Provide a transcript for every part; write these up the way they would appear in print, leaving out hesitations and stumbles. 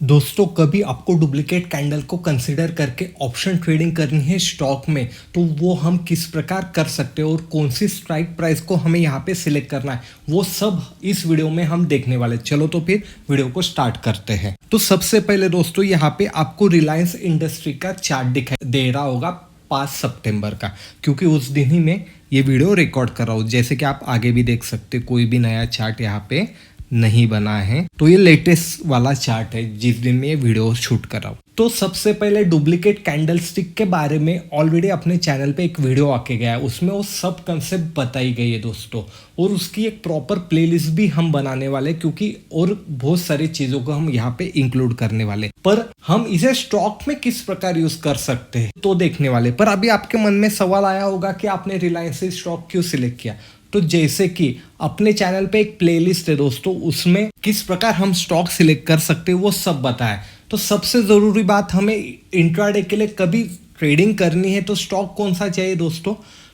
दोस्तों कभी आपको डुप्लीकेट कैंडल को कंसिडर करके ऑप्शन ट्रेडिंग करनी है स्टॉक में, तो वो हम किस प्रकार कर सकते हैं और कौन सी स्ट्राइक प्राइस को हमें यहाँ पे सिलेक्ट करना है, वो सब इस वीडियो में हम देखने वाले। चलो तो फिर वीडियो को स्टार्ट करते हैं। तो सबसे पहले दोस्तों यहाँ पे आपको रिलायंस इंडस्ट्री का चार्ट दिखाई दे रहा होगा 5 सितंबर का, क्योंकि उस दिन ही मैं ये वीडियो रिकॉर्ड कर रहा हूँ। जैसे कि आप आगे भी देख सकते, कोई भी नया चार्ट यहाँ पे नहीं बना है, तो ये लेटेस्ट वाला चार्ट है जिस दिन मैं ये वीडियो शूट कर रहा हूँ। तो सबसे पहले डुप्लीकेट कैंडल स्टिक के बारे में ऑलरेडी अपने चैनल पे एक वीडियो आके गया है, उसमें वो सब कंसेप्ट बताई गई है दोस्तों, और उसकी एक प्रॉपर प्लेलिस्ट भी हम बनाने वाले, क्योंकि और बहुत सारी चीज़ों को हम यहाँ पे इंक्लूड करने वाले। पर हम इसे स्टॉक में किस प्रकार यूज कर सकते हैं तो देखने वाले। पर अभी आपके मन में सवाल आया होगा कि आपने रिलायंस स्टॉक क्यों सिलेक्ट किया। तो जैसे कि अपने चैनल पे एक प्लेलिस्ट है दोस्तों, उसमें किस प्रकार हम स्टॉक सिलेक्ट कर सकते हैं वो सब बताया। तो सबसे ज़रूरी बात, हमें इंट्राडे के लिए कभी ट्रेडिंग करनी है तो स्टॉक कौन सा चाहिए दोस्तों,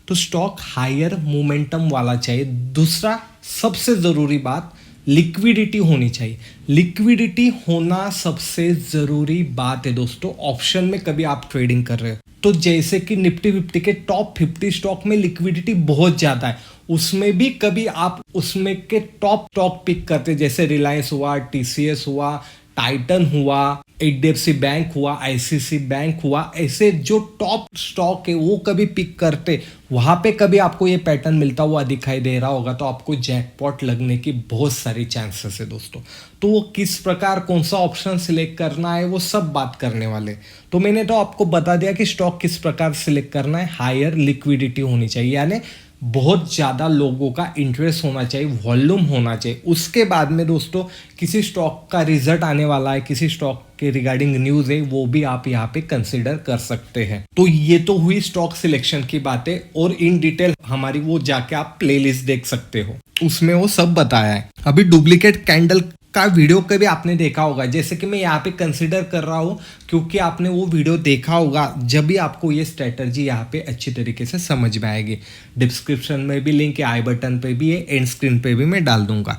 तो स्टॉक हायर मोमेंटम वाला चाहिए। दूसरा सबसे ज़रूरी बात, लिक्विडिटी होनी चाहिए। लिक्विडिटी होना सबसे ज़रूरी बात है दोस्तों। ऑप्शन में कभी आप ट्रेडिंग कर रहे हो तो जैसे कि निफ्टी 50 के टॉप 50 स्टॉक में लिक्विडिटी बहुत ज़्यादा है, उसमें भी कभी आप उसमें के टॉप स्टॉक पिक करते, जैसे रिलायंस हुआ, टीसीएस हुआ, टाइटन हुआ, एचडीएफसी बैंक हुआ, आईसीसी बैंक हुआ, ऐसे जो टॉप स्टॉक है वो कभी पिक करते, वहां पे कभी आपको ये पैटर्न मिलता हुआ दिखाई दे रहा होगा, तो आपको जैकपॉट लगने की बहुत सारी चांसेस है दोस्तों। तो वो किस प्रकार कौन सा ऑप्शन सिलेक्ट करना है वो सब बात करने वाले। तो मैंने तो आपको बता दिया कि स्टॉक किस प्रकार सिलेक्ट करना है। हायर लिक्विडिटी होनी चाहिए, यानी बहुत ज़्यादा लोगों का इंटरेस्ट होना चाहिए, वॉल्यूम होना चाहिए। उसके बाद में दोस्तों किसी स्टॉक का रिजल्ट आने वाला है, किसी स्टॉक के रिगार्डिंग न्यूज़ है, वो भी आप यहाँ पे कंसिडर कर सकते हैं। तो ये तो हुई स्टॉक सिलेक्शन की बातें, और इन डिटेल हमारी वो जाके आप प्लेलिस्ट देख सकते हो, उसमें वो सब बताया है। अभी डुप्लीकेट कैंडल का वीडियो कभी आपने देखा होगा, जैसे कि मैं यहाँ पे कंसिडर कर रहा हूँ क्योंकि आपने वो वीडियो देखा होगा, जब भी आपको ये स्ट्रेटजी यहाँ पे अच्छी तरीके से समझ में आएगी। डिस्क्रिप्शन में भी लिंक है, आई बटन पे भी है, एंड स्क्रीन पे भी मैं डाल दूंगा।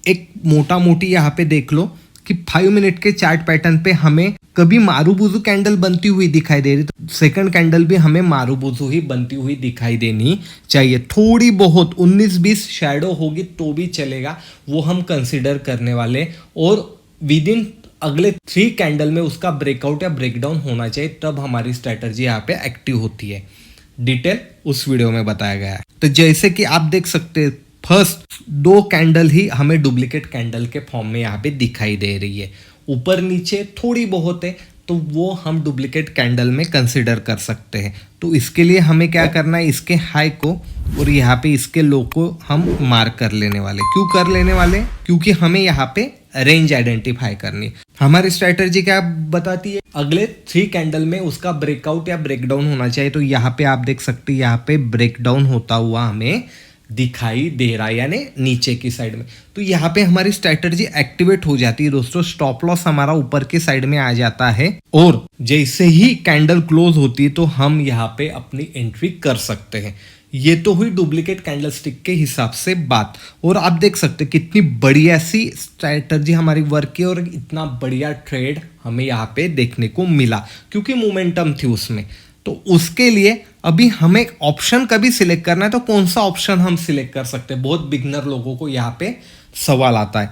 एक मोटा मोटी यहाँ पे देख लो कि 5 मिनट के चार्ट पैटर्न पे हमें कभी मारूबुजू कैंडल बनती हुई दिखाई दे रही, तो सेकंड कैंडल भी हमें मारूबुजू ही बनती हुई दिखाई देनी चाहिए। थोड़ी बहुत 19-20 शैडो होगी तो भी चलेगा, वो हम कंसिडर करने वाले। और विद इन अगले 3 कैंडल में उसका ब्रेकआउट या ब्रेकडाउन होना चाहिए, तब हमारी स्ट्रैटेजी यहाँ पे एक्टिव होती है। डिटेल उस वीडियो में बताया गया है। तो जैसे कि आप देख सकते हैं, फर्स्ट 2 कैंडल ही हमें डुप्लीकेट कैंडल के फॉर्म में यहाँ पे दिखाई दे रही है। ऊपर नीचे थोड़ी बहुत है, तो वो हम डुप्लीकेट कैंडल में कंसिडर कर सकते हैं। तो इसके लिए हमें क्या करना है, इसके हाई को और यहाँ पे इसके लो को हम मार्क कर लेने वाले। क्यों कर लेने वाले, क्योंकि हमें यहाँ पे रेंज आइडेंटिफाई करनी। हमारी स्ट्रैटेजी क्या बताती है, अगले 3 कैंडल में उसका ब्रेकआउट या ब्रेकडाउन होना चाहिए। तो यहाँ पे आप देख सकते हैं, यहाँ पे ब्रेकडाउन होता हुआ हमें दिखाई दे रहा है, यानी नीचे की साइड में। तो यहाँ पे हमारी स्ट्रैटेजी एक्टिवेट हो जाती है दोस्तों। स्टॉप लॉस हमारा ऊपर की साइड में आ जाता है, और जैसे ही कैंडल क्लोज होती है तो हम यहाँ पे अपनी एंट्री कर सकते हैं। ये तो हुई डुप्लीकेट कैंडल स्टिक के हिसाब से बात। और आप देख सकते हैं कितनी बढ़िया सी स्ट्रैटेजी हमारी वर्क की, और इतना बढ़िया ट्रेड हमें यहाँ पे देखने को मिला, क्योंकि मोमेंटम थी उसमें। तो उसके लिए अभी हमें ऑप्शन कभी सिलेक्ट करना है, तो कौन सा ऑप्शन हम सिलेक्ट कर सकते हैं, बहुत बिगनर लोगों को यहाँ पे सवाल आता है।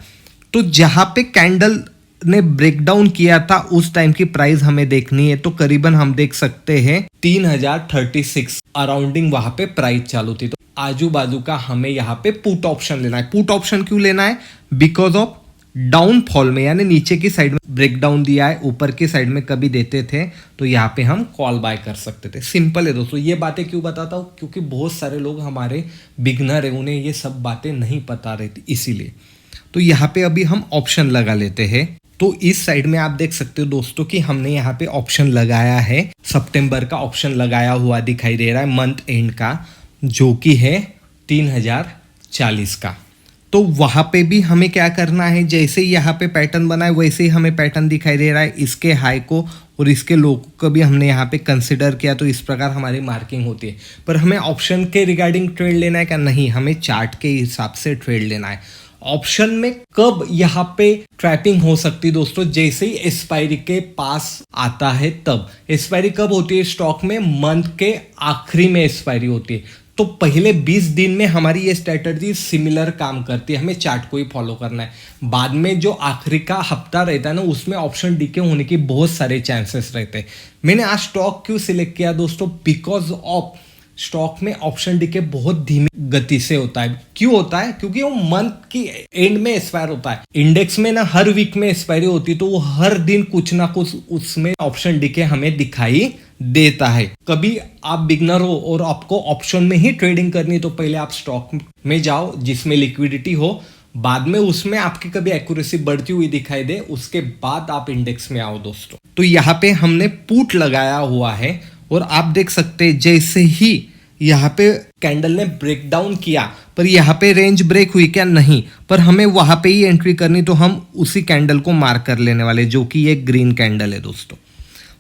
तो जहां पे कैंडल ने ब्रेकडाउन किया था उस टाइम की प्राइस हमें देखनी है, तो करीबन हम देख सकते हैं 3036 अराउंडिंग वहां पे प्राइस चालू थी। तो आजू बाजू का हमें यहाँ पे पुट ऑप्शन लेना है। पुट ऑप्शन क्यों लेना है, बिकॉज ऑफ डाउनफॉल में, यानी नीचे की साइड में ब्रेकडाउन दिया है, ऊपर की साइड में कभी देते थे, तो यहाँ पे हम कॉल बाय कर सकते थे। सिंपल है दोस्तों। ये बातें क्यों बताता हूँ, क्योंकि बहुत सारे लोग हमारे बिगनर है, उन्हें ये सब बातें नहीं पता रहती, इसीलिए। तो यहाँ पे अभी हम ऑप्शन लगा लेते हैं। तो इस साइड में आप देख सकते हो दोस्तों कि हमने यहाँ पे ऑप्शन लगाया है, सितंबर का ऑप्शन लगाया हुआ दिखाई दे रहा है, मंथ एंड का, जो कि है 3040 का। तो वहां पे भी हमें क्या करना है, जैसे यहाँ पे पैटर्न बना है वैसे ही हमें पैटर्न दिखाई दे रहा है। इसके हाई को और इसके लो को भी हमने यहाँ पे कंसिडर किया, तो इस प्रकार हमारी मार्किंग होती है। पर हमें ऑप्शन के रिगार्डिंग ट्रेड लेना है क्या, नहीं, हमें चार्ट के हिसाब से ट्रेड लेना है। ऑप्शन में कब यहाँ पे ट्रैपिंग हो सकती है दोस्तों, जैसे ही एक्सपायरी के पास आता है तब। एक्सपायरी कब होती है स्टॉक में? मंथ के आखिरी में एक्सपायरी होती है। तो पहले 20 दिन में हमारी ये स्ट्रैटेजी सिमिलर काम करती है, हमें चार्ट को ही फॉलो करना है। बाद में जो आखिरी का हफ्ता रहता है ना, उसमें ऑप्शन डीके होने के बहुत सारे चांसेस रहते हैं। मैंने आज स्टॉक क्यों सिलेक्ट किया दोस्तों? बिकॉज ऑफ स्टॉक में ऑप्शन डीके बहुत धीमी गति से होता है। क्यों होता है? क्योंकि वो मंथ की एंड में एक्सपायर होता है। इंडेक्स में ना हर वीक में एक्सपायरी होती है, तो वो हर दिन कुछ ना कुछ उसमें ऑप्शन डीके हमें दिखाई देता है। कभी आप बिगनर हो और आपको ऑप्शन में ही ट्रेडिंग करनी है, तो पहले आप स्टॉक में जाओ जिसमें लिक्विडिटी हो, बाद में उसमें आपकी कभी एक्यूरेसी बढ़ती हुई दिखाई दे, उसके बाद आप इंडेक्स में आओ दोस्तों। तो यहाँ पे हमने पुट लगाया हुआ है और आप देख सकते हैं जैसे ही यहाँ पे कैंडल ने ब्रेक डाउन किया, पर यहाँ पे रेंज ब्रेक हुई क्या? नहीं, पर हमें वहां पे ही एंट्री करनी, तो हम उसी कैंडल को मार्क कर लेने वाले, जो कि ये ग्रीन कैंडल है दोस्तों।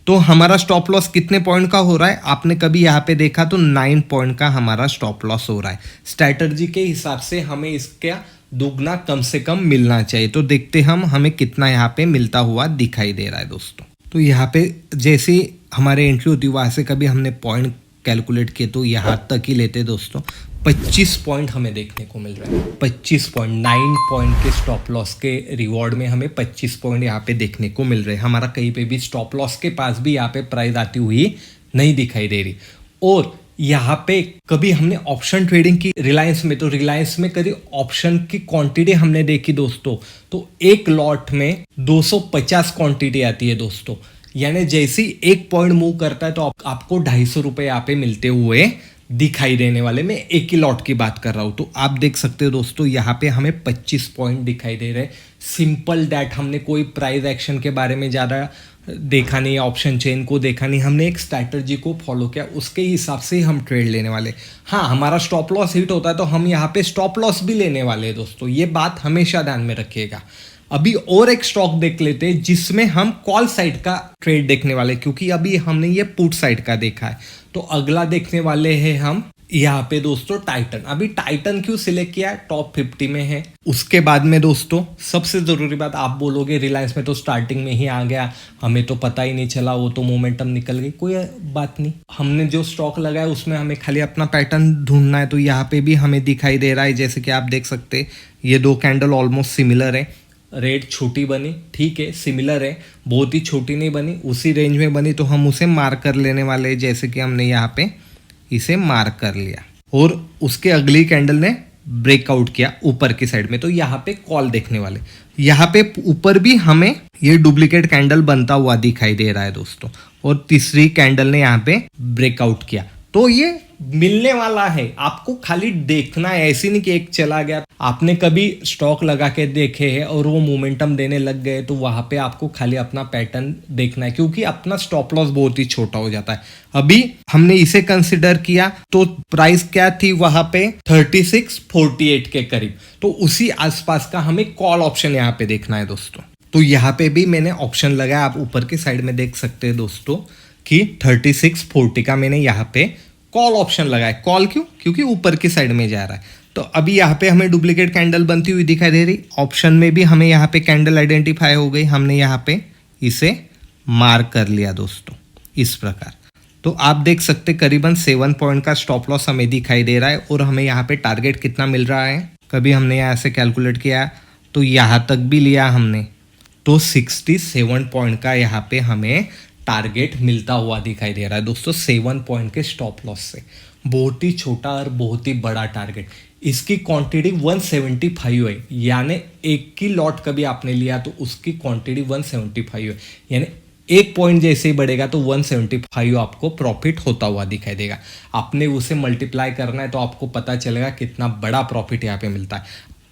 तो हमारा स्टॉप लॉस कितने पॉइंट का हो रहा है? आपने कभी यहाँ पे देखा तो 9 पॉइंट का हमारा स्टॉप लॉस हो रहा है। स्ट्रैटेजी के हिसाब से हमें इसका दुगना कम से कम मिलना चाहिए। तो देखते हम हमें कितना यहाँ पे मिलता हुआ दिखाई दे रहा है दोस्तों। तो यहाँ पे जैसे हमारे एंट्री होती है, वहां से कभी हमने पॉइंट कैलकुलेट किए तो यहाँ तक ही लेते दोस्तों। 25 पॉइंट हमें देखने को मिल रहा है। 25 पॉइंट, 9 पॉइंट के स्टॉप लॉस के रिवॉर्ड में हमें 25 पॉइंट यहाँ पे देखने को मिल रहे हैं। हमारा कहीं पे भी स्टॉप लॉस के पास भी यहाँ पे प्राइस आती हुई नहीं दिखाई दे रही। और यहाँ पे कभी हमने ऑप्शन ट्रेडिंग की रिलायंस में, तो रिलायंस में कभी ऑप्शन की क्वांटिटी हमने देखी दोस्तों, तो एक लॉट में 250 क्वांटिटी आती है दोस्तों। यानी जैसे ही एक पॉइंट मूव करता है तो आपको 250 रुपए यहाँ पे मिलते हुए दिखाई देने वाले। मैं एक ही लॉट की बात कर रहा हूं। तो आप देख सकते हो दोस्तों, यहाँ पे हमें 25 पॉइंट दिखाई दे रहे। सिंपल डैट, हमने कोई प्राइस एक्शन के बारे में ज़्यादा देखा नहीं, ऑप्शन चेन को देखा नहीं, हमने एक स्ट्रैटेजी को फॉलो किया, उसके हिसाब से ही हम ट्रेड लेने वाले। हाँ, हमारा स्टॉप लॉस हिट होता है तो हम यहाँ पे स्टॉप लॉस भी लेने वाले हैं दोस्तों, ये बात हमेशा ध्यान में रखिएगा। अभी और एक स्टॉक देख लेते हैं जिसमें हम कॉल साइड का ट्रेड देखने वाले, क्योंकि अभी हमने ये पुट साइड का देखा है। तो अगला देखने वाले हैं हम यहाँ पे दोस्तों टाइटन। अभी टाइटन क्यों सिलेक्ट किया? टॉप 50 में है। उसके बाद में दोस्तों सबसे जरूरी बात, आप बोलोगे रिलायंस में तो स्टार्टिंग में ही आ गया, हमें तो पता ही नहीं चला, वो तो मोमेंटम निकल गई। कोई बात नहीं, हमने जो स्टॉक लगाया उसमें हमें खाली अपना पैटर्न ढूंढना है। तो यहाँ पे भी हमें दिखाई दे रहा है, जैसे कि आप देख सकते, ये दो कैंडल ऑलमोस्ट सिमिलर है। रेट छोटी बनी, ठीक है, सिमिलर है, बहुत ही छोटी नहीं बनी, उसी रेंज में बनी, तो हम उसे मार्क कर लेने वाले हैं, जैसे कि हमने यहाँ पे इसे मार्क कर लिया। और उसके अगली कैंडल ने ब्रेकआउट किया ऊपर की साइड में, तो यहाँ पे कॉल देखने वाले। यहाँ पे ऊपर भी हमें ये डुप्लीकेट कैंडल बनता हुआ दिखाई दे रहा है दोस्तों, और तीसरी कैंडल ने यहाँ पे ब्रेकआउट किया। तो ये मिलने वाला है, आपको खाली देखना है, ऐसी नहीं कि एक चला गया। आपने कभी स्टॉक लगा के देखे हैं और वो मोमेंटम देने लग गए, तो वहां पे आपको खाली अपना पैटर्न देखना है, क्योंकि अपना स्टॉप लॉस बहुत ही छोटा हो जाता है। अभी हमने इसे कंसिडर किया तो प्राइस क्या थी वहां पे? 3648 के करीब। तो उसी आसपास का हमें कॉल ऑप्शन यहाँ पे देखना है दोस्तों। तो यहाँ पे भी मैंने ऑप्शन लगाया, आप ऊपर की साइड में देख सकते हैं दोस्तों कि 3640 का मैंने यहाँ पे कॉल ऑप्शन लगाया। कॉल क्यों? क्योंकि ऊपर की साइड में जा रहा है। तो अभी यहाँ पे हमें डुप्लीकेट कैंडल बनती हुई दिखाई दे रही। ऑप्शन में भी हमें यहाँ पे कैंडल आइडेंटिफाई हो गई, हमने यहाँ पे इसे मार्क कर लिया दोस्तों इस प्रकार। तो आप देख सकते करीबन 7 पॉइंट का स्टॉप लॉस हमें दिखाई दे रहा है, और हमें यहाँ पे टारगेट कितना मिल रहा है? कभी हमने यहाँ से कैलकुलेट किया तो यहाँ तक भी लिया हमने, तो 67 पॉइंट का यहाँ पे हमें टारगेट मिलता हुआ दिखाई दे रहा है दोस्तों। 7 पॉइंट के स्टॉप लॉस से बहुत ही छोटा और बहुत ही बड़ा टारगेट। इसकी क्वांटिटी 175 है, यानी एक की लॉट कभी आपने लिया तो उसकी क्वांटिटी 175 है, यानी एक पॉइंट जैसे ही बढ़ेगा तो 175 आपको प्रॉफिट होता हुआ दिखाई देगा। आपने उसे मल्टीप्लाई करना है तो आपको पता चलेगा कितना बड़ा प्रॉफिट यहाँ पे मिलता है।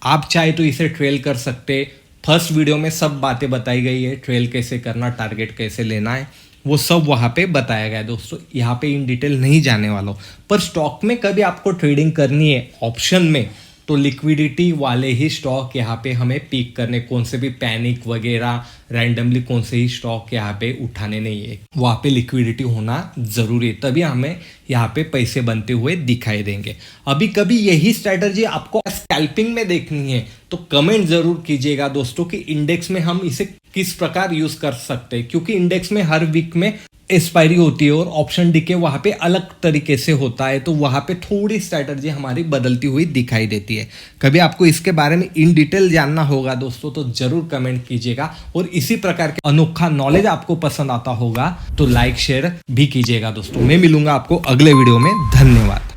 आप चाहे तो इसे ट्रेल कर सकते। फर्स्ट वीडियो में सब बातें बताई गई है, ट्रेल कैसे करना, टारगेट कैसे लेना है, वो सब वहाँ पे बताया गया है दोस्तों। यहाँ पे इन डिटेल नहीं जाने वाला हूँ। पर स्टॉक में कभी आपको ट्रेडिंग करनी है ऑप्शन में, तो लिक्विडिटी वाले ही स्टॉक यहाँ पे हमें पिक करने, कौन से भी पैनिक वगैरह रैंडमली कौन से ही स्टॉक यहाँ पे उठाने नहीं है। वहाँ पे लिक्विडिटी होना जरूरी है, तभी हमें यहाँ पे पैसे बनते हुए दिखाई देंगे। अभी कभी यही स्ट्रैटेजी आपको स्कैल्पिंग में देखनी है तो कमेंट जरूर कीजिएगा दोस्तों कि इंडेक्स में हम इसे किस प्रकार यूज कर सकते हैं, क्योंकि इंडेक्स में हर वीक में एक्सपायरी होती है और ऑप्शन डीके वहां पे अलग तरीके से होता है, तो वहां पे थोड़ी स्ट्रैटेजी हमारी बदलती हुई दिखाई देती है। कभी आपको इसके बारे में इन डिटेल जानना होगा दोस्तों तो जरूर कमेंट कीजिएगा, और इसी प्रकार के अनोखा नॉलेज आपको पसंद आता होगा तो लाइक शेयर भी कीजिएगा दोस्तों। मैं मिलूंगा आपको अगले वीडियो में। धन्यवाद।